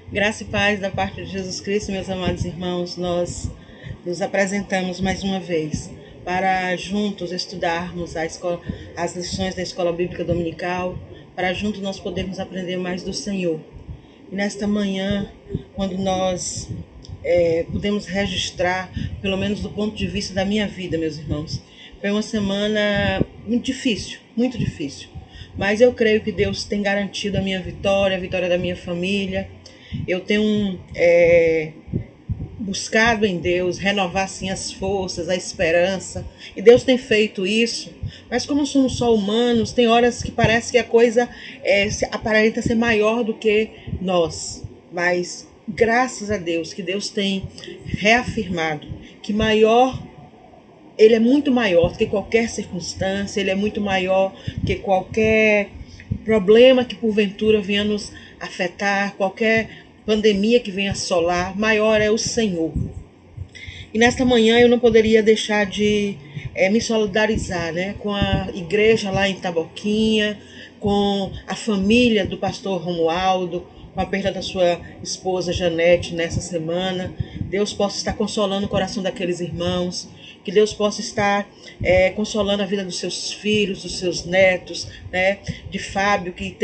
Graça e paz da parte de Jesus Cristo, meus amados irmãos, nós nos apresentamos mais uma vez para juntos estudarmos as lições da Escola Bíblica Dominical, para juntos nós podermos aprender mais do Senhor. E nesta manhã, quando nós podemos registrar, pelo menos do ponto de vista da minha vida, meus irmãos, foi uma semana muito difícil. Mas eu creio que Deus tem garantido a minha vitória, a vitória da minha família. Eu tenho buscado em Deus renovar assim as forças, a esperança, e Deus tem feito isso. Mas como somos só humanos, tem horas que parece que a coisa aparenta ser maior do que nós. Mas graças a Deus que Deus tem reafirmado que Ele é muito maior do que qualquer circunstância, Ele é muito maior que qualquer problema que porventura venha nos afetar, qualquer pandemia que venha assolar, maior é o Senhor. E nesta manhã eu não poderia deixar de me solidarizar, com a igreja lá em Taboquinha, com a família do pastor Romualdo, com a perda da sua esposa Janete nessa semana. Deus possa estar consolando o coração daqueles irmãos, que Deus possa estar consolando a vida dos seus filhos, dos seus netos, de Fábio, que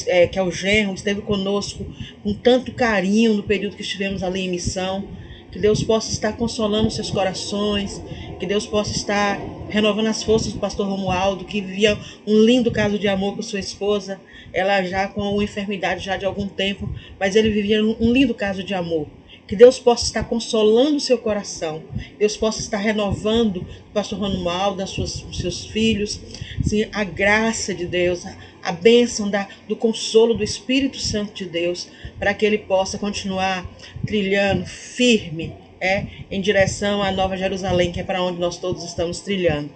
é o genro, esteve conosco com tanto carinho no período que estivemos ali em missão. Que Deus possa estar consolando os seus corações, que Deus possa estar renovando as forças do pastor Romualdo, que vivia um lindo caso de amor com sua esposa, ela já com uma enfermidade já de algum tempo, mas ele vivia um lindo caso de amor. Que Deus possa estar consolando o seu coração. Deus possa estar renovando o pastor Romualdo, os seus filhos. Sim, a graça de Deus, a bênção do consolo do Espírito Santo de Deus, para que ele possa continuar trilhando firme em direção à Nova Jerusalém, que é para onde nós todos estamos trilhando.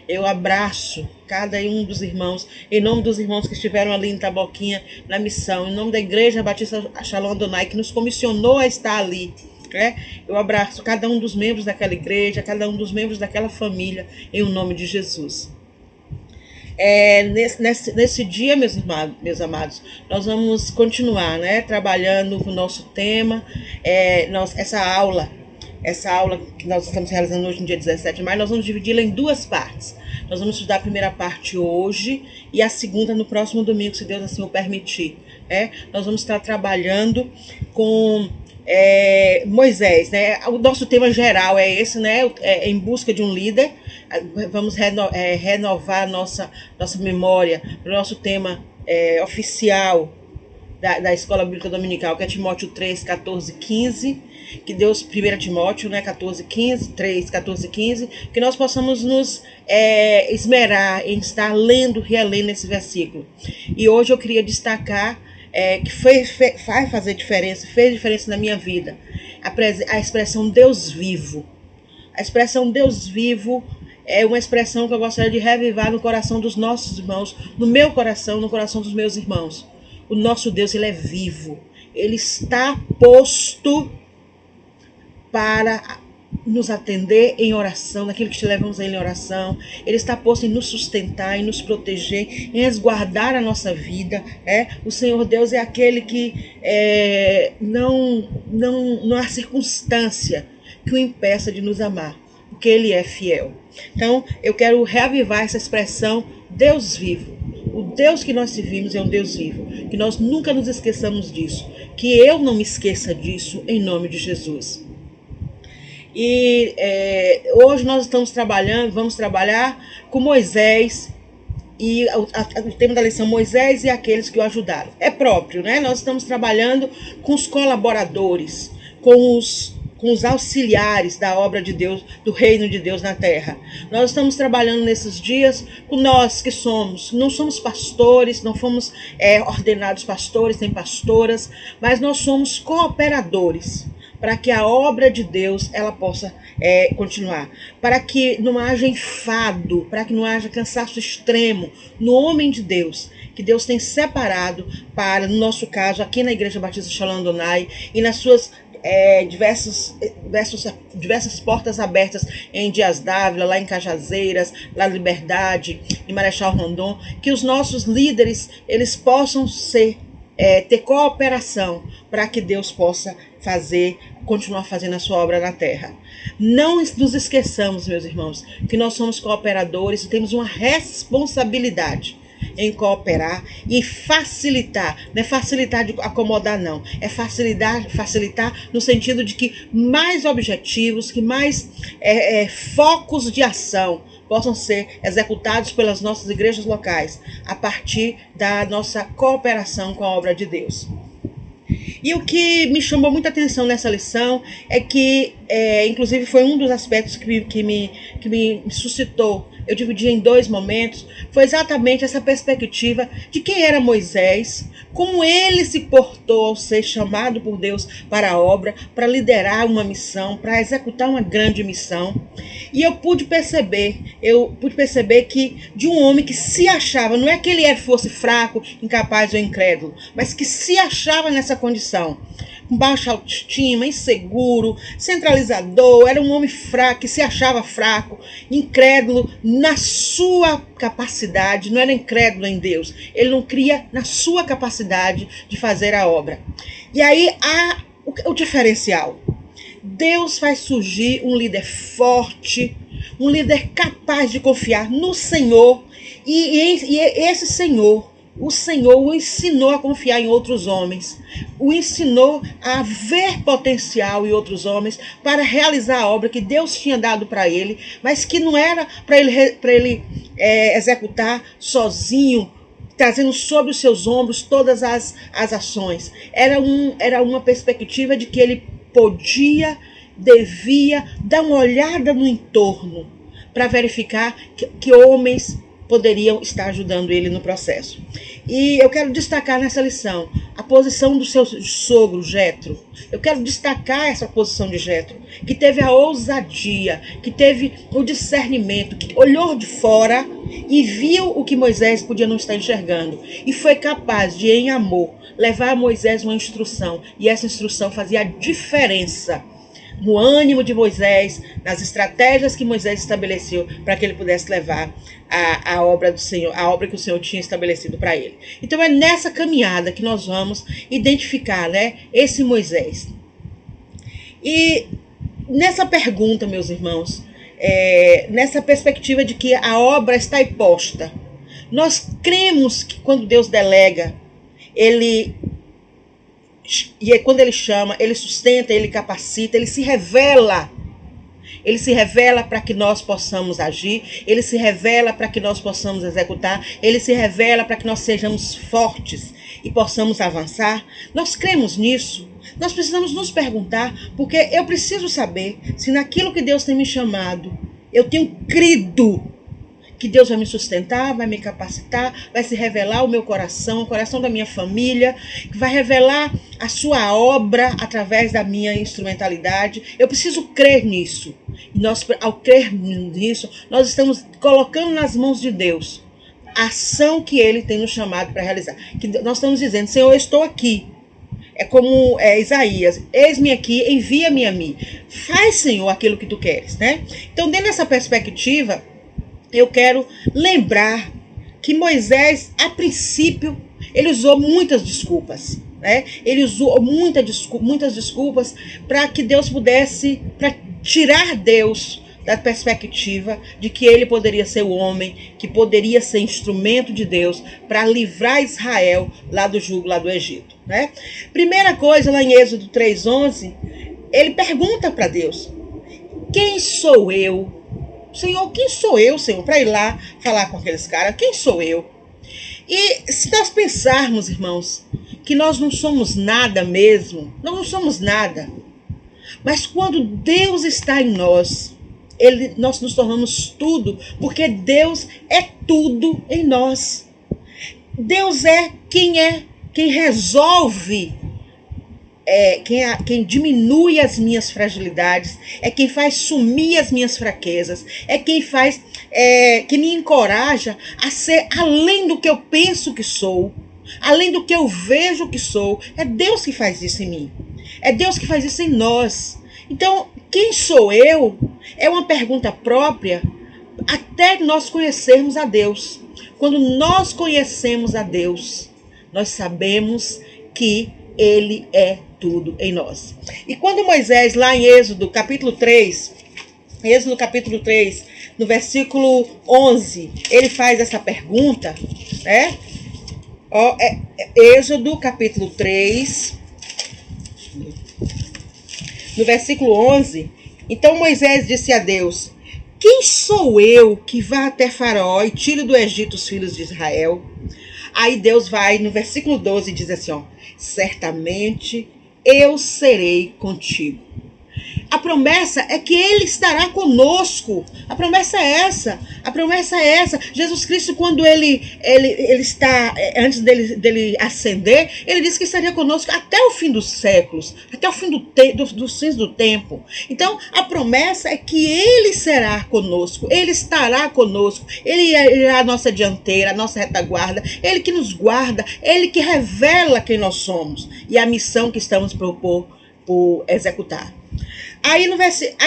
Eu abraço cada um dos irmãos, em nome dos irmãos que estiveram ali em Taboquinha na missão, em nome da Igreja Batista Shalom Adonai, que nos comissionou a estar ali. Eu abraço cada um dos membros daquela igreja, cada um dos membros daquela família, em o nome de Jesus. Nesse dia, meus amados, nós vamos continuar trabalhando com o nosso tema, essa aula que nós estamos realizando hoje no dia 17 de maio, nós vamos dividi-la em duas partes. Nós vamos estudar a primeira parte hoje e a segunda no próximo domingo, se Deus assim o permitir. Nós vamos estar trabalhando com Moisés, O nosso tema geral é esse, em busca de um líder. Vamos renovar nossa memória para o nosso tema oficial da Escola Bíblica Dominical, que é Timóteo 3, 14, 15, que Deus, 1 Timóteo, 14, 15, 3, 14, 15, que nós possamos nos esmerar em estar lendo, relendo esse versículo. E hoje eu queria destacar que vai fazer diferença, fez diferença na minha vida, a expressão Deus vivo. A expressão Deus vivo é uma expressão que eu gostaria de revivar no coração dos nossos irmãos, no meu coração, no coração dos meus irmãos. O nosso Deus, ele é vivo. Ele está posto para nos atender em oração, naquilo que te levamos a ele em oração. Ele está posto em nos sustentar, em nos proteger, em resguardar a nossa vida. O Senhor Deus é aquele que não há circunstância que o impeça de nos amar, porque ele é fiel. Então, eu quero reavivar essa expressão Deus vivo. O Deus que nós servimos é um Deus vivo. Que nós nunca nos esqueçamos disso. Que eu não me esqueça disso, em nome de Jesus. E hoje nós vamos trabalhar com Moisés. E o tema da lição, Moisés e aqueles que o ajudaram. É próprio, Nós estamos trabalhando com os colaboradores, com os auxiliares da obra de Deus, do reino de Deus na terra. Nós estamos trabalhando nesses dias com nós que não somos pastores, não fomos ordenados pastores, nem pastoras, mas nós somos cooperadores para que a obra de Deus ela possa continuar, para que não haja enfado, para que não haja cansaço extremo no homem de Deus, que Deus tem separado para, no nosso caso, aqui na Igreja Batista Shalom Adonai e nas suas diversas portas abertas em Dias Dávila, lá em Cajazeiras, lá em Liberdade, em Marechal Rondon, que os nossos líderes eles possam ser ter cooperação para que Deus possa continuar fazendo a sua obra na terra. Não nos esqueçamos, meus irmãos, que nós somos cooperadores e temos uma responsabilidade em cooperar e facilitar. Não é facilitar de acomodar, não. É facilitar no sentido de que mais objetivos, que mais focos de ação possam ser executados pelas nossas igrejas locais, a partir da nossa cooperação com a obra de Deus. E o que me chamou muita atenção nessa lição é que, inclusive, foi um dos aspectos que me suscitou. Eu dividi em 2 momentos, foi exatamente essa perspectiva de quem era Moisés, como ele se portou ao ser chamado por Deus para a obra, para liderar uma missão, para executar uma grande missão. E eu pude perceber que de um homem que se achava, não é que ele fosse fraco, incapaz ou incrédulo, mas que se achava nessa condição, com baixa autoestima, inseguro, centralizador, era um homem fraco, que se achava fraco, incrédulo na sua capacidade, não era incrédulo em Deus, ele não cria na sua capacidade de fazer a obra. E aí há o diferencial. Deus faz surgir um líder forte, um líder capaz de confiar no Senhor, e esse Senhor, o Senhor o ensinou a confiar em outros homens, o ensinou a ver potencial em outros homens para realizar a obra que Deus tinha dado para ele, mas que não era para ele executar sozinho, trazendo sobre os seus ombros todas as ações. Era uma perspectiva de que ele devia dar uma olhada no entorno para verificar que homens poderiam estar ajudando ele no processo. E eu quero destacar nessa lição a posição do seu sogro, Jetro. Eu quero destacar essa posição de Jetro, que teve a ousadia, que teve o discernimento, que olhou de fora e viu o que Moisés podia não estar enxergando. E foi capaz de, em amor, levar a Moisés uma instrução. E essa instrução fazia a diferença no ânimo de Moisés, nas estratégias que Moisés estabeleceu para que ele pudesse levar a obra do Senhor, a obra que o Senhor tinha estabelecido para ele. Então é nessa caminhada que nós vamos identificar, esse Moisés. E nessa pergunta, meus irmãos, nessa perspectiva de que a obra está imposta, nós cremos que quando Deus delega, quando ele chama, ele sustenta, ele capacita, ele se revela. Ele se revela para que nós possamos agir, ele se revela para que nós possamos executar, ele se revela para que nós sejamos fortes e possamos avançar. Nós cremos nisso. Nós precisamos nos perguntar, porque eu preciso saber se naquilo que Deus tem me chamado, eu tenho crido que Deus vai me sustentar, vai me capacitar, vai se revelar o meu coração, o coração da minha família, vai revelar a sua obra através da minha instrumentalidade. Eu preciso crer nisso. E ao crer nisso, nós estamos colocando nas mãos de Deus a ação que Ele tem nos chamado para realizar. Que nós estamos dizendo, Senhor, eu estou aqui. É como Isaías, eis-me aqui, envia-me a mim. Faz, Senhor, aquilo que Tu queres, Então, dentro dessa perspectiva, eu quero lembrar que Moisés, a princípio, ele usou muitas desculpas. Ele usou muitas desculpas para que Deus pudesse, para tirar Deus da perspectiva de que ele poderia ser o homem, que poderia ser instrumento de Deus para livrar Israel lá do jugo, lá do Egito. Primeira coisa, lá em Êxodo 3:11, ele pergunta para Deus, quem sou eu? Senhor, quem sou eu, Senhor, para ir lá falar com aqueles caras? Quem sou eu? E se nós pensarmos, irmãos, que nós não somos nada mesmo, nós não somos nada. Mas quando Deus está em nós, nós nos tornamos tudo, porque Deus é tudo em nós. Deus é quem resolve, quem diminui as minhas fragilidades, é quem faz sumir as minhas fraquezas, é quem faz, que me encoraja a ser além do que eu penso que sou, além do que eu vejo que sou. É Deus que faz isso em mim, é Deus que faz isso em nós. Então, quem sou eu? É uma pergunta própria até nós conhecermos a Deus. Quando nós conhecemos a Deus, nós sabemos que ele é tudo em nós. E quando Moisés, lá em Êxodo capítulo 3, no versículo 11, ele faz essa pergunta, né? Êxodo capítulo 3, no versículo 11, então Moisés disse a Deus: quem sou eu que vá até Faraó e tire do Egito os filhos de Israel? Aí Deus vai no versículo 12 e diz assim, certamente eu serei contigo. A promessa é que ele estará conosco. A promessa é essa. Jesus Cristo, quando ele está, antes dele ascender, ele disse que estaria conosco até o fim dos séculos, até o fim dos fins do tempo. Então, a promessa é que ele será conosco, ele estará conosco, ele é a nossa dianteira, a nossa retaguarda, ele que nos guarda, ele que revela quem nós somos e a missão que estamos por executar. Aí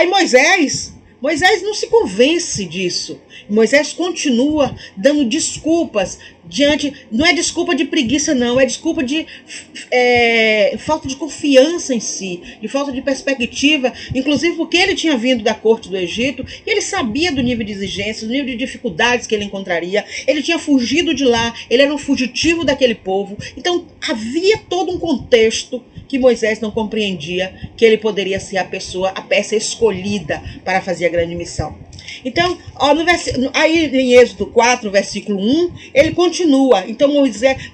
Moisés não se convence disso. Moisés continua dando desculpas não é desculpa de preguiça não, é desculpa de falta de confiança em si, de falta de perspectiva, inclusive porque ele tinha vindo da corte do Egito e ele sabia do nível de exigência, do nível de dificuldades que ele encontraria, ele tinha fugido de lá, ele era um fugitivo daquele povo, então havia todo um contexto que Moisés não compreendia, que ele poderia ser a peça escolhida para fazer a grande missão. Então, aí em Êxodo 4, versículo 1, ele continua. Então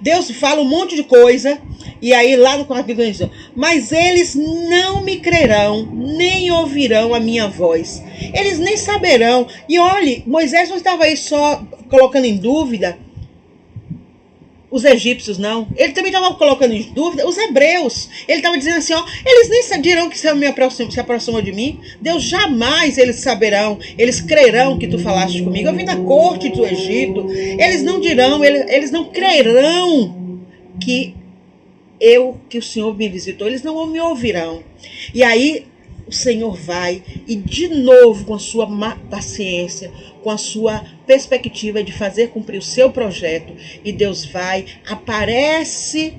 Deus fala um monte de coisa, e aí lá no capítulo 1 diz: mas eles não me crerão, nem ouvirão a minha voz. Eles nem saberão. E olhe, Moisés não estava aí só colocando em dúvida os egípcios, não. Ele também estava colocando em dúvida os hebreus. Ele estava dizendo assim, eles nem dirão que se aproximam de mim. Deus jamais eles saberão, eles crerão que tu falaste comigo. Eu vim da corte do Egito. Eles não dirão, eles não crerão que o Senhor me visitou. Eles não me ouvirão. E aí o Senhor vai e de novo com a sua paciência, com a sua perspectiva de fazer cumprir o seu projeto, e Deus aparece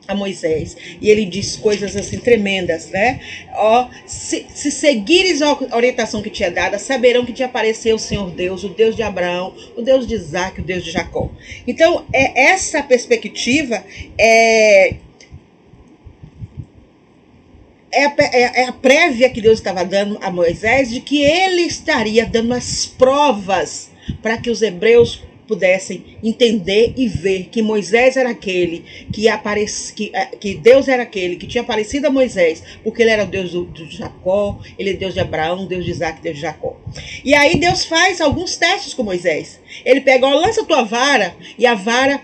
a Moisés e ele diz coisas assim tremendas, né? Se seguires a orientação que tinha dada, saberão que te apareceu o Senhor Deus, o Deus de Abraão, o Deus de Isaac, o Deus de Jacó. Então, essa perspectiva é a prévia que Deus estava dando a Moisés de que ele estaria dando as provas para que os hebreus pudessem entender e ver que Moisés era aquele que Deus era aquele que tinha aparecido a Moisés, porque ele era o Deus de Jacó, ele é Deus de Abraão, Deus de Isaac, Deus de Jacó. E aí Deus faz alguns testes com Moisés. Ele pega, lança a tua vara, e a vara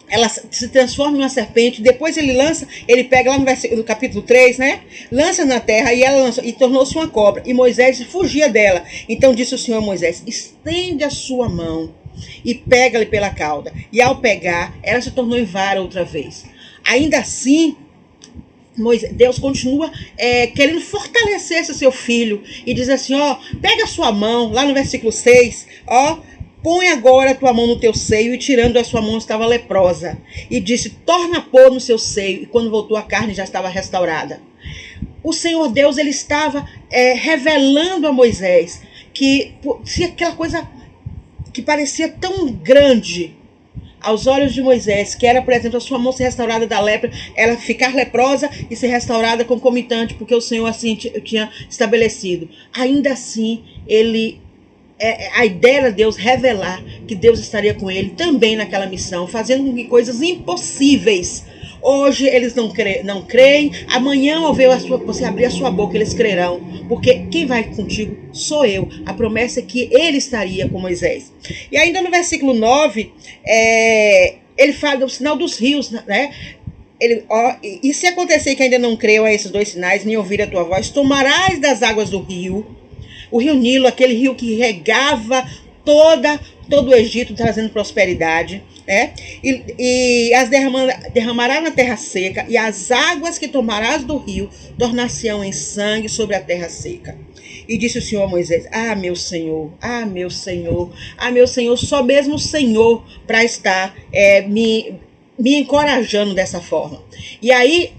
ela se transforma em uma serpente. Depois ele pega lá no capítulo 3, né? Lança na terra e ela lança, e tornou-se uma cobra. E Moisés fugia dela. Então disse o Senhor a Moisés: estende a sua mão e pega-lhe pela cauda. E ao pegar, ela se tornou em vara outra vez. Ainda assim, Deus continua querendo fortalecer esse seu filho. E diz assim, pega a sua mão, lá no versículo 6, põe agora a tua mão no teu seio, e tirando a sua mão estava leprosa. E disse, torna a pôr no seu seio. E quando voltou a carne já estava restaurada. O Senhor Deus, ele estava revelando a Moisés que se aquela coisa que parecia tão grande aos olhos de Moisés, que era, por exemplo, a sua mão ser restaurada da lepra, ela ficar leprosa e ser restaurada concomitante, porque o Senhor assim tinha estabelecido. Ainda assim, a ideia era Deus revelar que Deus estaria com ele também naquela missão, fazendo com que coisas impossíveis. Hoje eles não creem, amanhã ao ver você abrir a sua boca, eles crerão, porque quem vai contigo sou eu. A promessa é que ele estaria com Moisés. E ainda no versículo 9, ele fala do sinal dos rios, né? E se acontecer que ainda não creiam a esses dois sinais, nem ouvir a tua voz, tomarás das águas do rio, o rio Nilo, aquele rio que regava todo o Egito, trazendo prosperidade, né? E as derramará na terra seca, e as águas que tomarás do rio tornar-se-ão em sangue sobre a terra seca. E disse o Senhor a Moisés: meu Senhor, meu Senhor, meu Senhor, só mesmo o Senhor para estar me encorajando dessa forma. E aí,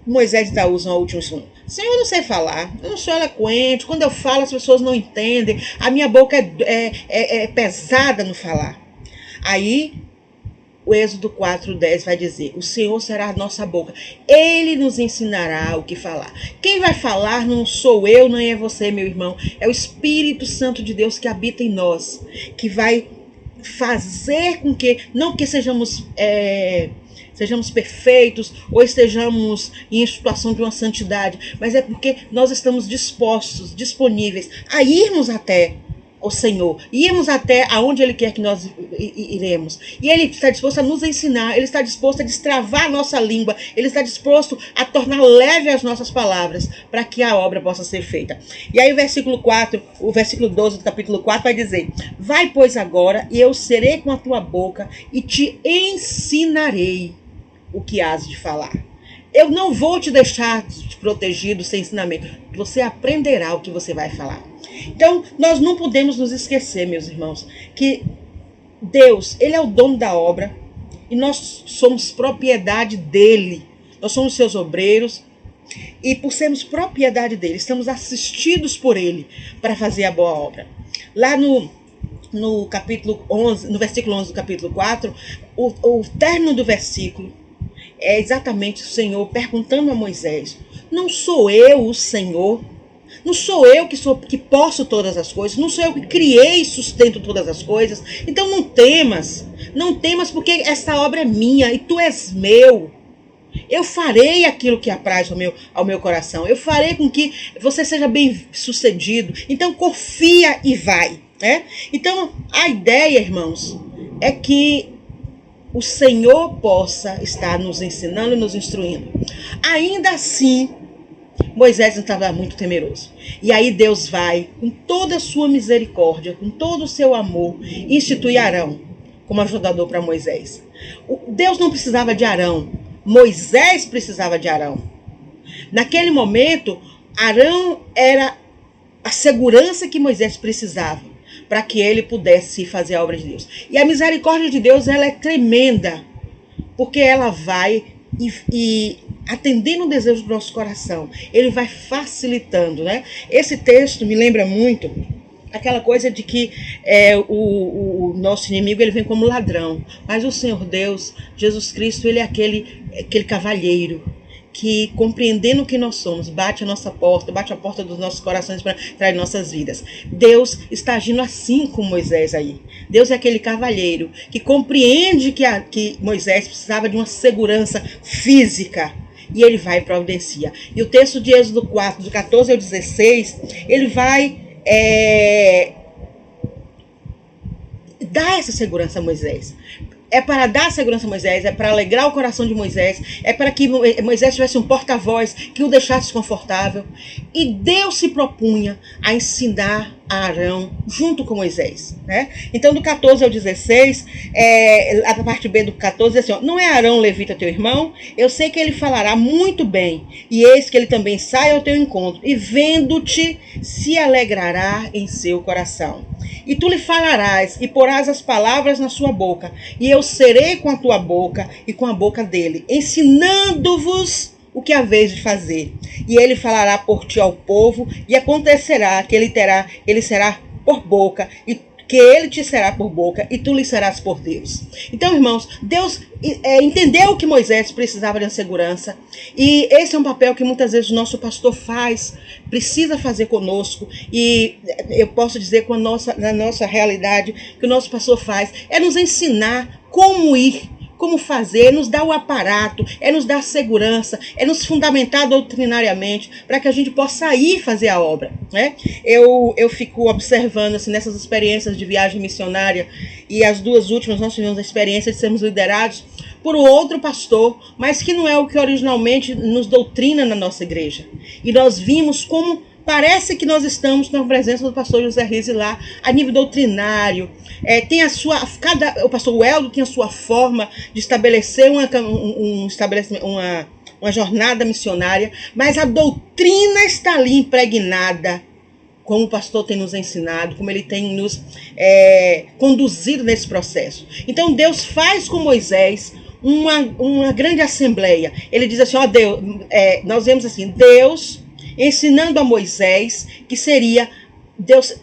Moisés ainda usa um último segundo. Senhor, eu não sei falar, eu não sou eloquente, quando eu falo as pessoas não entendem, a minha boca é pesada no falar. Aí, o Êxodo 4:10 vai dizer, o Senhor será a nossa boca, Ele nos ensinará o que falar. Quem vai falar não sou eu, nem é você, meu irmão, é o Espírito Santo de Deus que habita em nós, que vai fazer com que, não que sejamos perfeitos ou estejamos em situação de uma santidade, mas é porque nós estamos dispostos, disponíveis a irmos até o Senhor, irmos até aonde Ele quer que nós iremos. E Ele está disposto a nos ensinar, Ele está disposto a destravar a nossa língua, Ele está disposto a tornar leve as nossas palavras, para que a obra possa ser feita. E aí o versículo 12 do capítulo 4 vai dizer, vai, pois, agora, e eu serei com a tua boca, e te ensinarei o que has de falar. Eu não vou te deixar protegido sem ensinamento. Você aprenderá o que você vai falar. Então, nós não podemos nos esquecer, meus irmãos, que Deus, Ele é o dono da obra e nós somos propriedade dEle. Nós somos seus obreiros e por sermos propriedade dEle, estamos assistidos por Ele para fazer a boa obra. Lá no capítulo 11, no versículo 11 do capítulo 4, o término do versículo é exatamente o Senhor perguntando a Moisés, não sou eu o Senhor? Não sou eu que posso todas as coisas, não sou eu que criei e sustento todas as coisas. Então não temas porque essa obra é minha e tu és meu. Eu farei aquilo que apraz ao meu coração, eu farei com que você seja bem sucedido. Então confia e vai, né? Então a ideia, irmãos, é que o Senhor possa estar nos ensinando e nos instruindo. Ainda assim, Moisés não estava muito temeroso. E aí Deus vai, com toda a sua misericórdia, com todo o seu amor, instituir Arão como ajudador para Moisés. Deus não precisava de Arão, Moisés precisava de Arão. Naquele momento, Arão era a segurança que Moisés precisava para que ele pudesse fazer a obra de Deus. E a misericórdia de Deus, ela é tremenda, porque ela vai e atendendo o desejo do nosso coração, ele vai facilitando, né? Esse texto me lembra muito aquela coisa de que o nosso inimigo, ele vem como ladrão, mas o Senhor Deus, Jesus Cristo, ele é aquele cavalheiro que, compreendendo o que nós somos, bate a nossa porta, bate a porta dos nossos corações para trair nossas vidas. Deus está agindo assim com Moisés aí. Deus é aquele cavalheiro que compreende que Moisés precisava de uma segurança física, e ele vai e providencia. E o texto de Êxodo 4, do 14 ao 16, ele vai dar essa segurança a Moisés. É para dar segurança a Moisés, é para alegrar o coração de Moisés, é para que Moisés tivesse um porta-voz que o deixasse confortável. E Deus se propunha a ensinar a Arão junto com Moisés, né? Então, do 14 ao 16, a parte B do 14 diz assim, ó, não é Arão levita teu irmão? Eu sei que ele falará muito bem, e eis que ele também sai ao teu encontro, e vendo-te se alegrará em seu coração. E tu lhe falarás, e porás as palavras na sua boca, e eu serei com a tua boca e com a boca dele, ensinando-vos o que haveis de fazer. E ele falará por ti ao povo, e acontecerá que ele será por boca, e que ele te será por boca, e tu lhe serás por Deus. Então, irmãos, Deus entendeu que Moisés precisava de segurança, e esse é um papel que muitas vezes o nosso pastor precisa fazer conosco, e eu posso dizer na nossa realidade, que o nosso pastor faz, é nos ensinar como ir, como fazer, nos dar o aparato, nos dar segurança, nos fundamentar doutrinariamente, para que a gente possa ir fazer a obra, né? Eu fico observando assim, nessas experiências de viagem missionária, e as duas últimas nós tivemos a experiência de sermos liderados por outro pastor, mas que não é o que originalmente nos doutrina na nossa igreja. E nós vimos como parece que nós estamos na presença do pastor José Rizzi lá, a nível doutrinário. Tem o pastor Weldo tem a sua forma de estabelecer uma jornada missionária, mas a doutrina está ali impregnada, como o pastor tem nos ensinado, como ele tem nos conduzido nesse processo. Então Deus faz com Moisés uma grande assembleia. Ele diz assim, ó Deus, nós vemos assim, Deus ensinando a Moisés que seria Deus,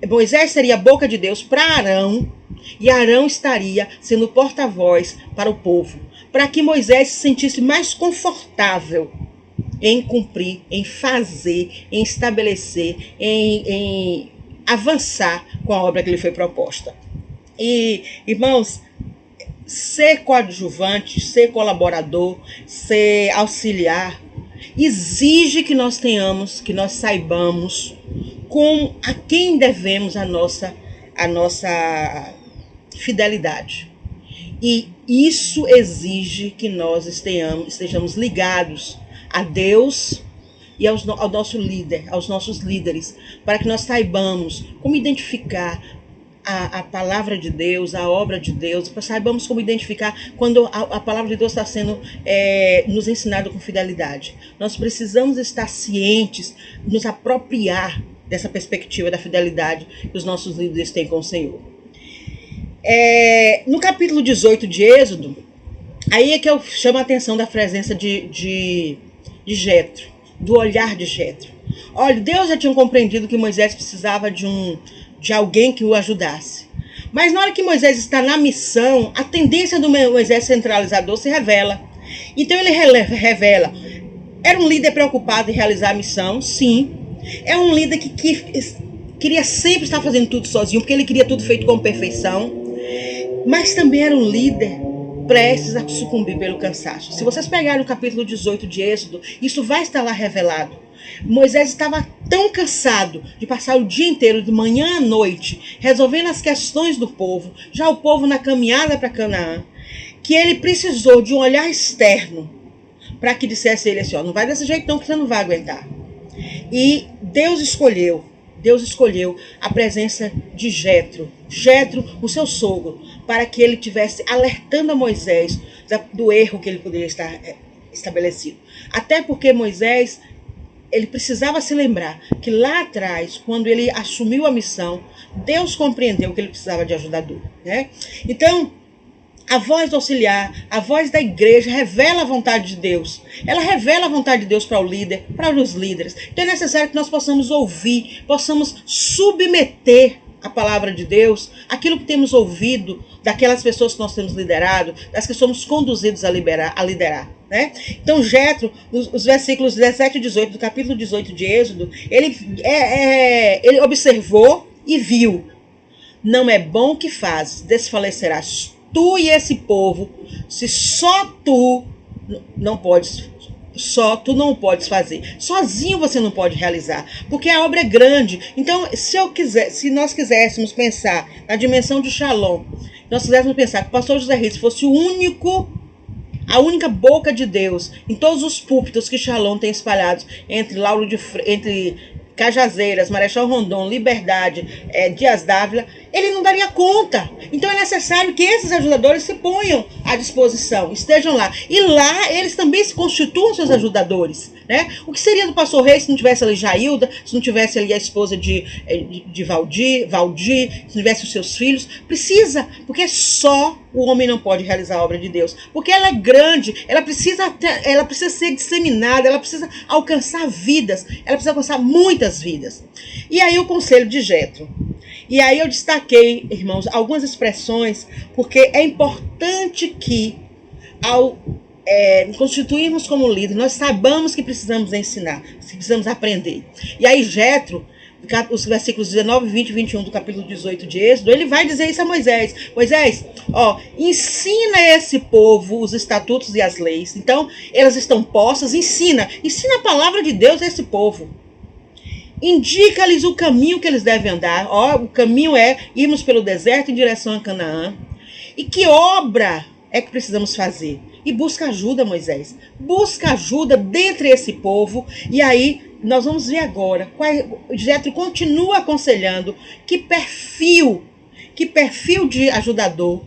Moisés seria a boca de Deus para Arão, e Arão estaria sendo porta-voz para o povo, para que Moisés se sentisse mais confortável em cumprir, em fazer, em estabelecer, em avançar com a obra que lhe foi proposta. E, irmãos, ser coadjuvante, ser colaborador, ser auxiliar, exige que nós tenhamos, que nós saibamos com a quem devemos a nossa fidelidade. E isso exige que nós estejamos ligados a Deus e ao nosso líder, aos nossos líderes, para que nós saibamos como identificar a palavra de Deus, a obra de Deus, saibamos como identificar quando a palavra de Deus está sendo nos ensinada com fidelidade. Nós precisamos estar cientes, nos apropriar dessa perspectiva da fidelidade que os nossos líderes têm com o Senhor. No capítulo 18 de Êxodo, aí é que eu chamo a atenção da presença de Jetro, do olhar de Jetro. Olha, Deus já tinha compreendido que Moisés precisava de alguém que o ajudasse. Mas na hora que Moisés está na missão, a tendência do Moisés centralizador se revela. Então ele revela, era um líder preocupado em realizar a missão, sim. É um líder que queria sempre estar fazendo tudo sozinho, porque ele queria tudo feito com perfeição. Mas também era um líder prestes a sucumbir pelo cansaço. Se vocês pegarem o capítulo 18 de Êxodo, isso vai estar lá revelado. Moisés estava tão cansado de passar o dia inteiro, de manhã à noite, resolvendo as questões do povo, já o povo na caminhada para Canaã, que ele precisou de um olhar externo para que dissesse a ele assim, ó, não vai desse jeito não que você não vai aguentar. E Deus escolheu a presença de Jetro, o seu sogro, para que ele tivesse alertando a Moisés do erro que ele poderia estar estabelecido. Até porque Moisés, ele precisava se lembrar que lá atrás, quando ele assumiu a missão, Deus compreendeu que ele precisava de ajudador, né? Então, a voz do auxiliar, a voz da igreja revela a vontade de Deus. Ela revela a vontade de Deus para o líder, para os líderes. Então é necessário que nós possamos ouvir, possamos submeter a palavra de Deus, aquilo que temos ouvido daquelas pessoas que nós temos liderado, das que somos conduzidos a liderar. Né? Então Jetro, os versículos 17 e 18 do capítulo 18 de Êxodo, ele observou e viu. Não é bom que fazes, desfalecerás tu e esse povo, se só tu não podes fazer. Sozinho você não pode realizar, porque a obra é grande. Então, se nós quiséssemos pensar na dimensão de Shalom, nós quiséssemos pensar que o pastor José Rizzo fosse a única boca de Deus em todos os púlpitos que Shalom tem espalhados entre Cajazeiras, Marechal Rondon, Liberdade, Dias Dávila, ele não daria conta. Então é necessário que esses ajudadores se ponham à disposição, estejam lá. E lá eles também se constituam seus ajudadores. Né? O que seria do pastor Reis se não tivesse ali Jailda, se não tivesse ali a esposa de Valdir, se não tivesse os seus filhos? Precisa, porque só o homem não pode realizar a obra de Deus. Porque ela é grande, ela precisa ser disseminada, ela precisa alcançar vidas, ela precisa alcançar muitas vidas. E aí o conselho de Jetro. E aí eu destaquei, irmãos, algumas expressões, porque é importante que ao constituirmos como líder, nós saibamos que precisamos ensinar, que precisamos aprender. E aí Jetro, os versículos 19, 20 e 21 do capítulo 18 de Êxodo, ele vai dizer isso a Moisés. Moisés, ensina esse povo os estatutos e as leis. Então, elas estão postas, ensina a palavra de Deus a esse povo. Indica-lhes o caminho que eles devem andar. O caminho é irmos pelo deserto em direção a Canaã. E que obra é que precisamos fazer? E busca ajuda, Moisés. Busca ajuda dentre esse povo. E aí, nós vamos ver agora. Jetro continua aconselhando que perfil de ajudador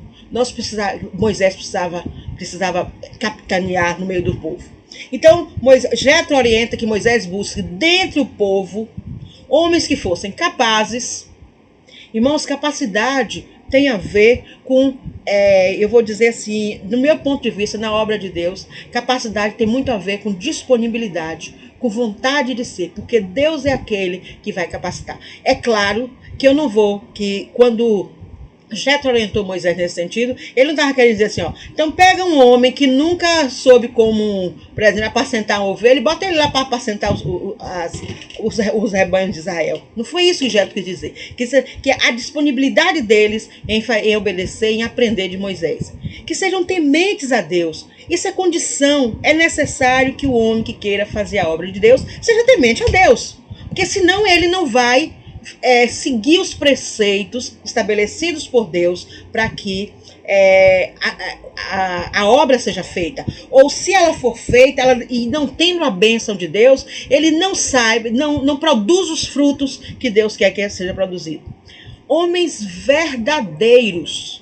Moisés precisava capitanear no meio do povo. Então, Jetro orienta que Moisés busque dentre o povo homens que fossem capazes. Irmãos, capacidade tem a ver com, eu vou dizer assim, do meu ponto de vista, na obra de Deus, capacidade tem muito a ver com disponibilidade, com vontade de ser, porque Deus é aquele que vai capacitar. É claro que eu não vou, que quando Jetro orientou Moisés nesse sentido, ele não estava querendo dizer assim, ó, então pega um homem que nunca soube como, por exemplo, apacentar uma ovelha e bota ele lá para apacentar os rebanhos de Israel. Não foi isso que Jetro quis dizer. Que a disponibilidade deles em obedecer, em aprender de Moisés. Que sejam tementes a Deus. Isso é condição, é necessário que o homem que queira fazer a obra de Deus seja temente a Deus. Porque senão ele não vai seguir os preceitos estabelecidos por Deus para que a obra seja feita. Ou se ela for feita e não tendo a bênção de Deus, ele não sabe, não produz os frutos que Deus quer que seja produzido. Homens verdadeiros.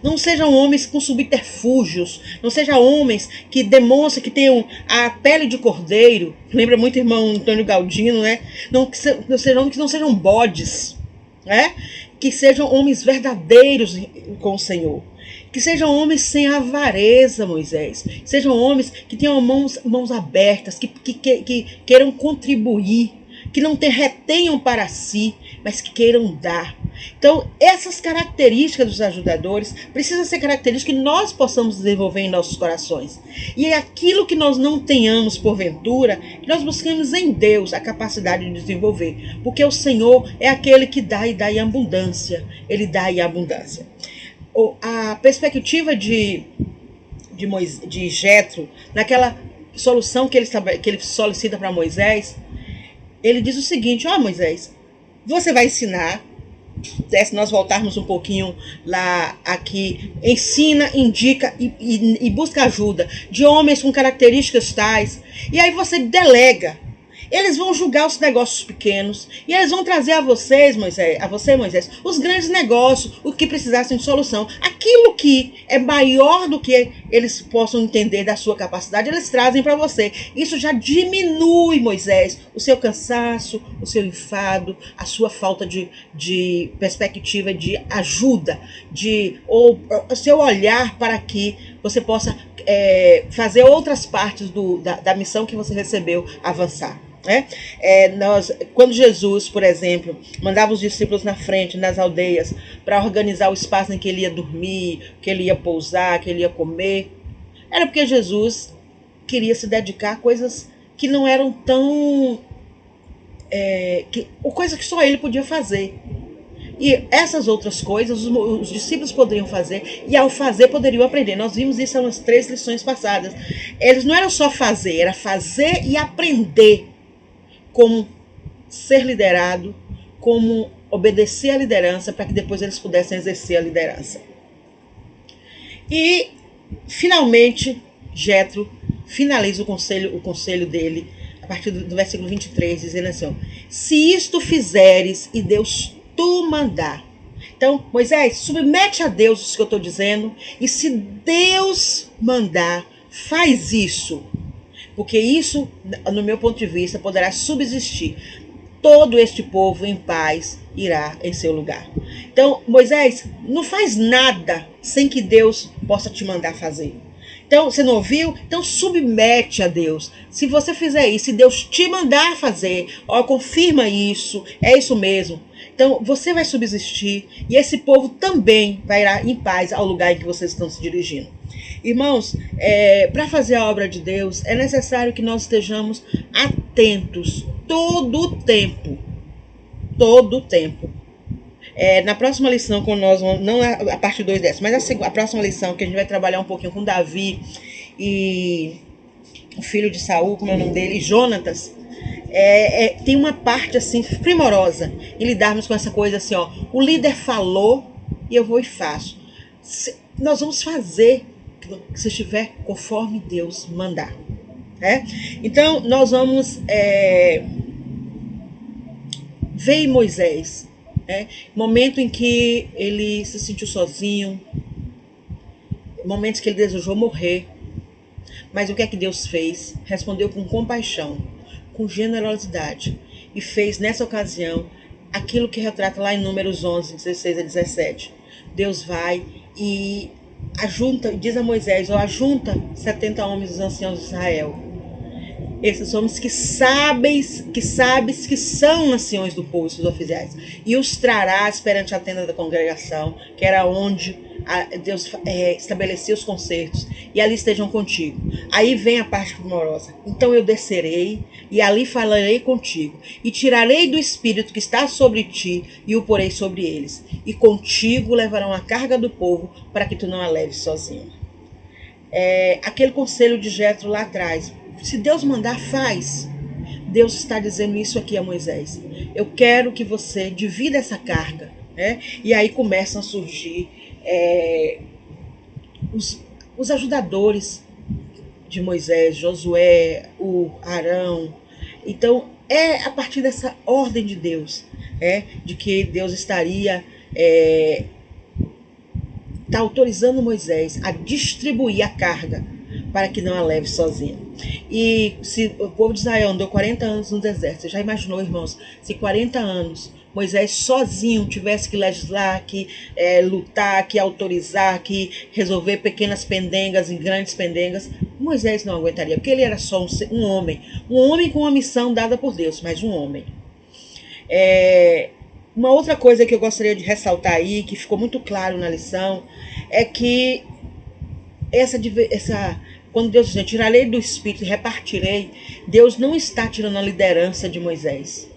Não sejam homens com subterfúgios. Não sejam homens que demonstram que tenham a pele de cordeiro. Lembra muito o irmão Antônio Galdino, né? Não sejam bodes. Né? Que sejam homens verdadeiros com o Senhor. Que sejam homens sem avareza, Moisés. Sejam homens que tenham mãos abertas, que queiram contribuir. Que não retenham para si, mas que queiram dar. Então, essas características dos ajudadores precisam ser características que nós possamos desenvolver em nossos corações. E é aquilo que nós não tenhamos, porventura, que nós busquemos em Deus a capacidade de desenvolver. Porque o Senhor é aquele que dá e dá em abundância. Ele dá em abundância. A perspectiva de Jetro, naquela solução que ele solicita para Moisés, ele diz o seguinte: ó Moisés, você vai ensinar, se nós voltarmos um pouquinho lá, aqui, ensina, indica e busca ajuda de homens com características tais, e aí você delega. Eles vão julgar os negócios pequenos e eles vão trazer a você, Moisés, os grandes negócios, o que precisassem de solução. Aquilo que é maior do que eles possam entender da sua capacidade, eles trazem para você. Isso já diminui, Moisés, o seu cansaço, o seu enfado, a sua falta de perspectiva de ajuda, ou o seu olhar para que você possa fazer outras partes da missão que você recebeu avançar. Quando Jesus, por exemplo, mandava os discípulos na frente, nas aldeias, para organizar o espaço em que ele ia dormir, que ele ia pousar, que ele ia comer, era porque Jesus queria se dedicar a coisas que não eram tão... coisa que só ele podia fazer. E essas outras coisas os discípulos poderiam fazer, e ao fazer poderiam aprender. Nós vimos isso nas 3 lições passadas. Eles não eram só fazer, era fazer e aprender como ser liderado, como obedecer à liderança, para que depois eles pudessem exercer a liderança. E, finalmente, Jetro finaliza o conselho dele, a partir do versículo 23, dizendo assim: se isto fizeres e Deus tu mandar. Então, Moisés, submete a Deus isso que eu estou dizendo, e se Deus mandar, faz isso. Porque isso, no meu ponto de vista, poderá subsistir. Todo este povo em paz irá em seu lugar. Então, Moisés, não faz nada sem que Deus possa te mandar fazer. Então, você não ouviu? Então, submete a Deus. Se você fizer isso, se Deus te mandar fazer, confirma isso, é isso mesmo. Então, você vai subsistir e esse povo também vai ir em paz ao lugar em que vocês estão se dirigindo. Irmãos, para fazer a obra de Deus, é necessário que nós estejamos atentos todo o tempo. Todo o tempo. Na próxima lição, com nós, não a parte 2 dessa, mas a próxima lição, que a gente vai trabalhar um pouquinho com Davi e o filho de Saul, como é o nome dele, Jonatas, tem uma parte assim primorosa em lidarmos com essa coisa assim, o líder falou e eu vou e faço. Nós vamos fazer se estiver conforme Deus mandar. Então, nós vamos ver Moisés, momento em que ele se sentiu sozinho, momentos que ele desejou morrer, mas o que é que Deus fez? Respondeu com compaixão, com generosidade, e fez nessa ocasião aquilo que retrata lá em Números 11, 16 a 17. Deus vai e ajunta, diz a Moisés, ó, ajunta 70 homens dos anciãos de Israel. Esses homens que sabes que são anciões do povo, esses oficiais, e os trarás perante a tenda da congregação, que era onde Deus estabelecia os concertos, e ali estejam contigo. Aí vem a parte primorosa. Então eu descerei, e ali falarei contigo, e tirarei do espírito que está sobre ti, e o porei sobre eles, e contigo levarão a carga do povo, para que tu não a leves sozinho. Aquele conselho de Jetro lá atrás, se Deus mandar, faz. Deus está dizendo isso aqui a Moisés. Eu quero que você divida essa carga. Né? E aí começam a surgir os ajudadores de Moisés, Josué, o Arão. Então, a partir dessa ordem de Deus, de que Deus estaria autorizando Moisés a distribuir a carga para que não a leve sozinho. E se o povo de Israel andou 40 anos no deserto, você já imaginou, irmãos, se 40 anos Moisés sozinho tivesse que legislar, que lutar, que autorizar, que resolver pequenas pendengas e grandes pendengas, Moisés não aguentaria, porque ele era só um homem com uma missão dada por Deus, mas um homem. Uma outra coisa que eu gostaria de ressaltar aí, que ficou muito claro na lição, é que quando Deus diz, tirarei do Espírito e repartirei, Deus não está tirando a liderança de Moisés.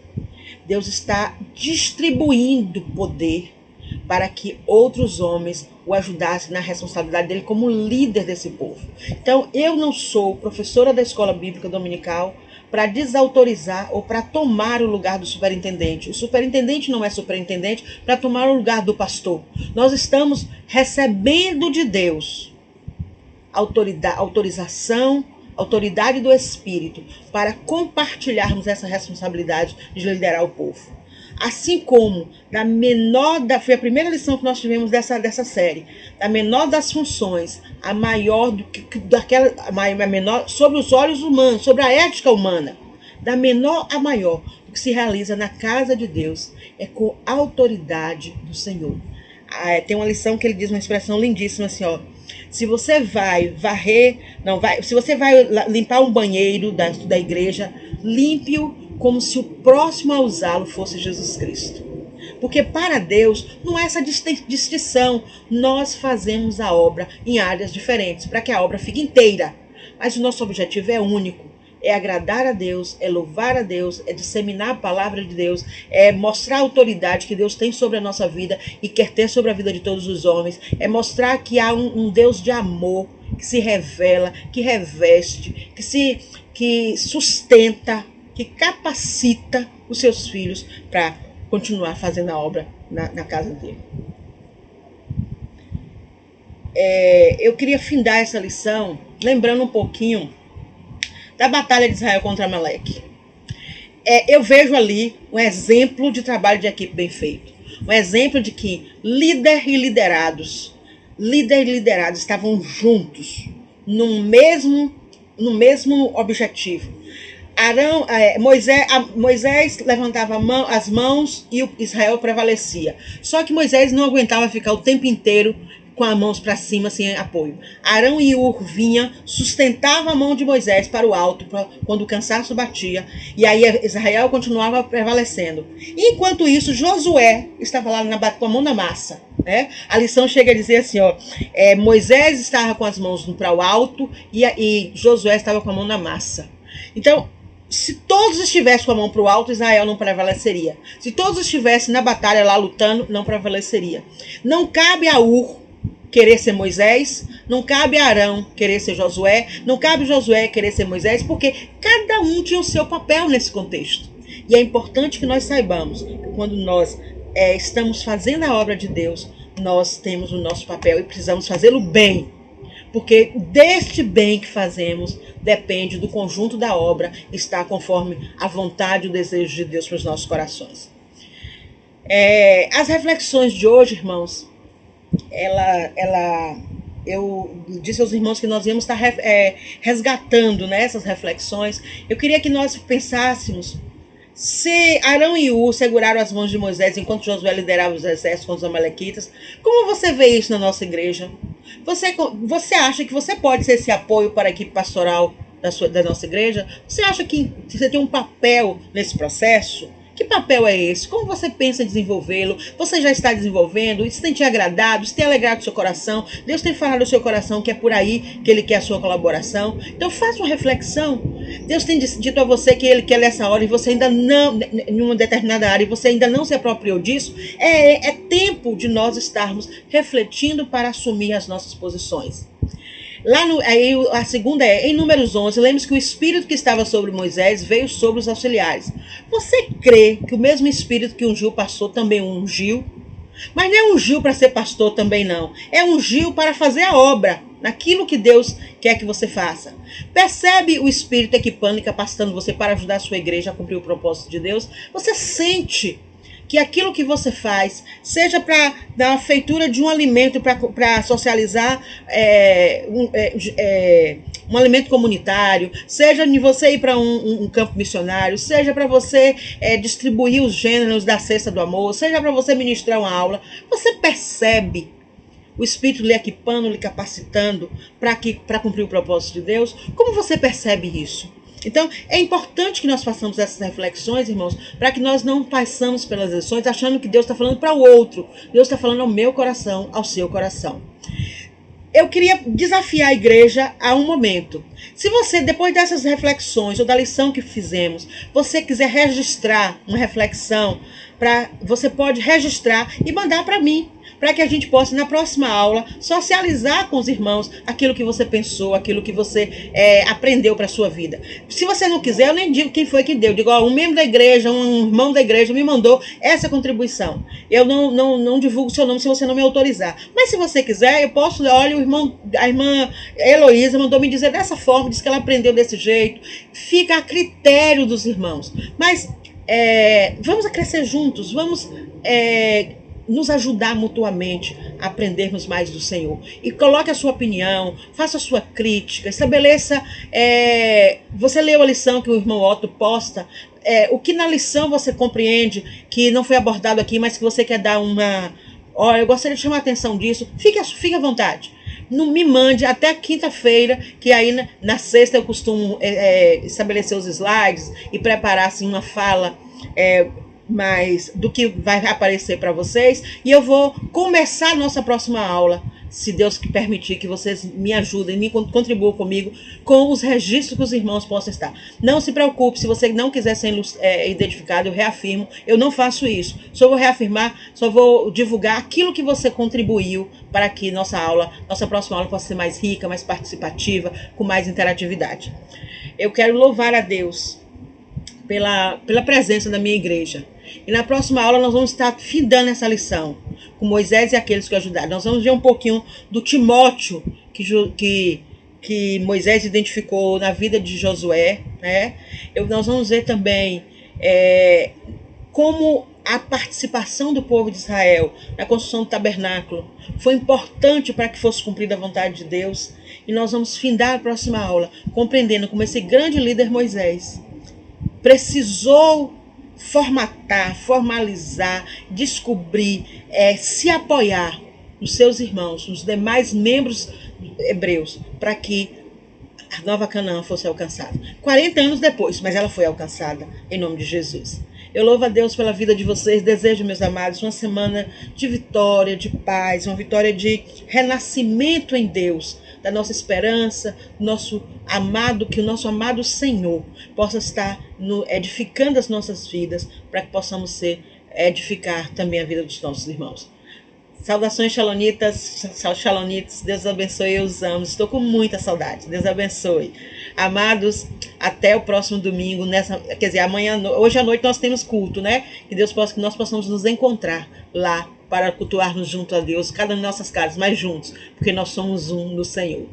Deus está distribuindo poder para que outros homens o ajudassem na responsabilidade dele como líder desse povo. Então, eu não sou professora da escola bíblica dominical para desautorizar ou para tomar o lugar do superintendente. O superintendente não é superintendente para tomar o lugar do pastor. Nós estamos recebendo de Deus autoridade do Espírito para compartilharmos essa responsabilidade de liderar o povo. Assim como foi a primeira lição que nós tivemos dessa série, da menor das funções, a maior a menor sobre os olhos humanos, sobre a ética humana, da menor a maior, o que se realiza na casa de Deus é com a autoridade do Senhor. Tem uma lição que ele diz uma expressão lindíssima assim, ó. Se você vai se você vai limpar um banheiro da igreja, limpe-o como se o próximo a usá-lo fosse Jesus Cristo. Porque para Deus não há essa distinção. Nós fazemos a obra em áreas diferentes, para que a obra fique inteira. Mas o nosso objetivo é único. É agradar a Deus, é louvar a Deus, é disseminar a palavra de Deus, é mostrar a autoridade que Deus tem sobre a nossa vida e quer ter sobre a vida de todos os homens, é mostrar que há um Deus de amor que se revela, que reveste, que sustenta, que capacita os seus filhos para continuar fazendo a obra na casa dele. Eu queria findar essa lição lembrando um pouquinho da batalha de Israel contra Amaleque. Eu vejo ali um exemplo de trabalho de equipe bem feito. Um exemplo de que líder e liderados estavam juntos no mesmo objetivo. Moisés levantava as mãos e Israel prevalecia. Só que Moisés não aguentava ficar o tempo inteiro com as mãos para cima sem apoio. Arão e Hur vinham, sustentavam a mão de Moisés para o alto quando o cansaço batia, e aí Israel continuava prevalecendo. Enquanto isso, Josué estava lá com a mão na massa. A lição chega a dizer assim, Moisés estava com as mãos para o alto e Josué estava com a mão na massa. Então, se todos estivessem com a mão para o alto, Israel não prevaleceria. Se todos estivessem na batalha lá lutando, não prevaleceria. Não cabe a Hur querer ser Moisés, não cabe a Arão querer ser Josué, não cabe Josué querer ser Moisés, porque cada um tinha o seu papel nesse contexto. E é importante que nós saibamos que quando nós estamos fazendo a obra de Deus, nós temos o nosso papel e precisamos fazê-lo bem. Porque deste bem que fazemos depende do conjunto da obra estar conforme a vontade e o desejo de Deus para os nossos corações. As reflexões de hoje, irmãos, eu disse aos irmãos que nós íamos estar resgatando essas reflexões. Eu queria que nós pensássemos Se Arão e Ur seguraram as mãos de Moisés enquanto Josué liderava os exércitos contra os amalequitas, como você vê isso na nossa igreja? Você acha que você pode ser esse apoio para a equipe pastoral da nossa igreja? Você acha que você tem um papel nesse processo? Que papel é esse? Como você pensa em desenvolvê-lo? Você já está desenvolvendo? Isso tem te agradado? Isso tem alegrado o seu coração? Deus tem falado no seu coração que é por aí que Ele quer a sua colaboração? Então faça uma reflexão. Deus tem dito a você que Ele quer nessa hora e você ainda não, em uma determinada área, e você ainda não se apropriou disso. É tempo de nós estarmos refletindo para assumir as nossas posições. A segunda em Números 11, lembre-se que o Espírito que estava sobre Moisés veio sobre os auxiliares. Você crê que o mesmo Espírito que ungiu o pastor também ungiu? Mas não é ungiu para ser pastor também não. É ungiu para fazer a obra, naquilo que Deus quer que você faça. Percebe o Espírito equipando e capacitando você para ajudar a sua igreja a cumprir o propósito de Deus? Você sente que aquilo que você faz, seja para dar a feitura de um alimento para socializar um alimento comunitário, seja de você ir para um campo missionário, seja para você distribuir os gêneros da cesta do amor, seja para você ministrar uma aula, você percebe o Espírito lhe equipando, lhe capacitando para cumprir o propósito de Deus? Como você percebe isso? Então, é importante que nós façamos essas reflexões, irmãos, para que nós não passamos pelas lições achando que Deus está falando para o outro. Deus está falando ao meu coração, ao seu coração. Eu queria desafiar a igreja a um momento. Se você, depois dessas reflexões ou da lição que fizemos, você quiser registrar uma reflexão, você pode registrar e mandar para mim, para que a gente possa, na próxima aula, socializar com os irmãos aquilo que você pensou, aquilo que você aprendeu para a sua vida. Se você não quiser, eu nem digo quem foi que deu. Eu digo, um membro da igreja, um irmão da igreja me mandou essa contribuição. Eu não divulgo seu nome se você não me autorizar. Mas se você quiser, eu posso, olha, a irmã Heloísa mandou me dizer dessa forma, disse que ela aprendeu desse jeito. Fica a critério dos irmãos. Mas vamos crescer juntos, vamos nos ajudar mutuamente a aprendermos mais do Senhor. E coloque a sua opinião, faça a sua crítica, estabeleça. Você leu a lição que o irmão Otto posta, o que na lição você compreende que não foi abordado aqui, mas que você quer dar uma... Olha, eu gostaria de chamar a atenção disso. Fique à vontade. Não me mande até quinta-feira, que aí na sexta eu costumo estabelecer os slides e preparar assim, uma fala mais do que vai aparecer para vocês. E eu vou começar a nossa próxima aula, se Deus permitir que vocês me ajudem, me contribuam comigo com os registros que os irmãos possam estar. Não se preocupe, se você não quiser ser identificado, eu reafirmo, eu não faço isso. Só vou reafirmar, só vou divulgar aquilo que você contribuiu para que nossa próxima aula possa ser mais rica, mais participativa, com mais interatividade. Eu quero louvar a Deus pela presença da minha igreja. E na próxima aula nós vamos estar findando essa lição com Moisés e aqueles que ajudaram. Nós vamos ver um pouquinho do Timóteo que Moisés identificou na vida de Josué, né? Nós vamos ver também como a participação do povo de Israel na construção do tabernáculo foi importante para que fosse cumprida a vontade de Deus. E nós vamos findar a próxima aula compreendendo como esse grande líder Moisés precisou formalizar, descobrir, se apoiar nos seus irmãos, nos demais membros hebreus, para que a nova Canaã fosse alcançada. 40 anos depois, mas ela foi alcançada, em nome de Jesus. Eu louvo a Deus pela vida de vocês, desejo, meus amados, uma semana de vitória, de paz, uma vitória de renascimento em Deus, da nossa esperança, que o nosso amado Senhor possa estar edificando as nossas vidas, para que possamos edificar também a vida dos nossos irmãos. Saudações Shalonitas, Deus abençoe, eu os amo, estou com muita saudade, Deus abençoe. Amados, até o próximo domingo, hoje à noite nós temos culto, né? Que nós possamos nos encontrar lá para cultuarmos junto a Deus, cada um em nossas casas, mas juntos, porque nós somos um no Senhor.